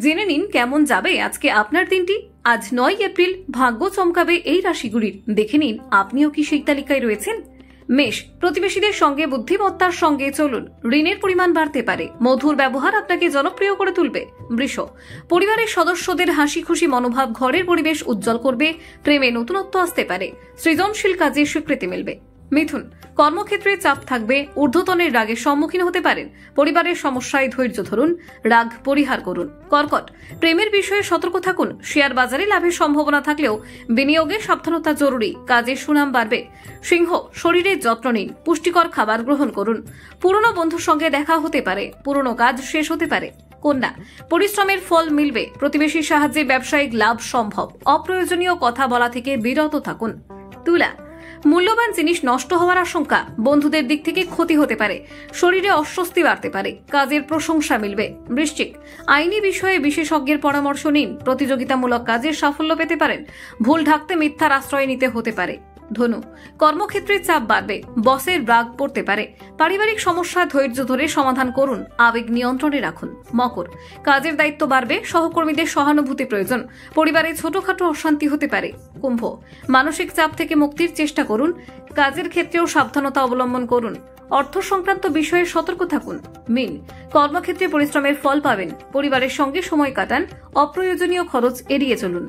জেনে নিন কেমন যাবে আজকে আপনার দিনটি। আজ 9 এপ্রিল, ভাগ্য চমকাবে এই রাশিগুলির। দেখে নিন আপনিও কি সেই তালিকায় রয়েছেন। মেষ, প্রতিবেশীদের সঙ্গে বুদ্ধিমত্তার সঙ্গে চলুন, ঋণের পরিমাণ বাড়তে পারে, মধুর ব্যবহার আপনাকে জনপ্রিয় করে তুলবে। বৃষ, পরিবারের সদস্যদের হাসি খুশি মনোভাব ঘরের পরিবেশ উজ্জ্বল করবে, প্রেমে নতুনত্ব আসতে পারে, সৃজনশীল কাজে স্বীকৃতি মিলবে। মিথুন, কর্মক্ষেত্রে চাপ থাকবে, ঊর্ধ্বতনের রাগের সম্মুখীন হতে পারেন, পরিবারের সমস্যায় ধৈর্য ধরুন, রাগ পরিহার করুন। কর্কট, প্রেমের বিষয়ে সতর্ক থাকুন, শেয়ার বাজারে লাভের সম্ভাবনা থাকলেও বিনিয়োগে সাবধানতা জরুরি, কাজের সুনাম বাড়বে। সিংহ, শরীরের যত্ন নিন, পুষ্টিকর খাবার গ্রহণ করুন, পুরনো বন্ধুর সঙ্গে দেখা হতে পারে, পুরনো কাজ শেষ হতে পারে। কন্যা, পরিশ্রমের ফল মিলবে, প্রতিবেশীর সাহায্যে ব্যবসায়িক লাভ সম্ভব, অপ্রয়োজনীয় কথা বলা থেকে বিরত থাকুন। তুলা, মূল্যবান জিনিস নষ্ট হওয়ার আশঙ্কা, বন্ধুদের দিক থেকে ক্ষতি হতে পারে, শরীরে অস্বস্তি বাড়তে পারে, কাজের প্রশংসা মিলবে। বৃশ্চিক, আইনি বিষয়ে বিশেষজ্ঞের পরামর্শ নিন, প্রতিযোগিতামূলক কাজে সাফল্য পেতে পারেন, ভুল ঢাকতে মিথ্যার আশ্রয় নিতে হতে পারে। ধনু, কর্মক্ষেত্রে চাপ বাড়বে, বসের রাগ পড়তে পারে, পারিবারিক সমস্যা ধৈর্য ধরে সমাধান করুন, আবেগ নিয়ন্ত্রণে রাখুন। মকর, কাজের দায়িত্ব বাড়বে, সহকর্মীদের সহানুভূতি প্রয়োজন, পরিবারে ছোটখাটো অশান্তি হতে পারে। কুম্ভ, মানসিক চাপ থেকে মুক্তির চেষ্টা করুন, কাজের ক্ষেত্রেও সাবধানতা অবলম্বন করুন, অর্থ সংক্রান্ত বিষয়ে সতর্ক থাকুন। মীন, কর্মক্ষেত্রে পরিশ্রমের ফল পাবেন, পরিবারের সঙ্গে সময় কাটান, অপ্রয়োজনীয় খরচ এড়িয়ে চলুন।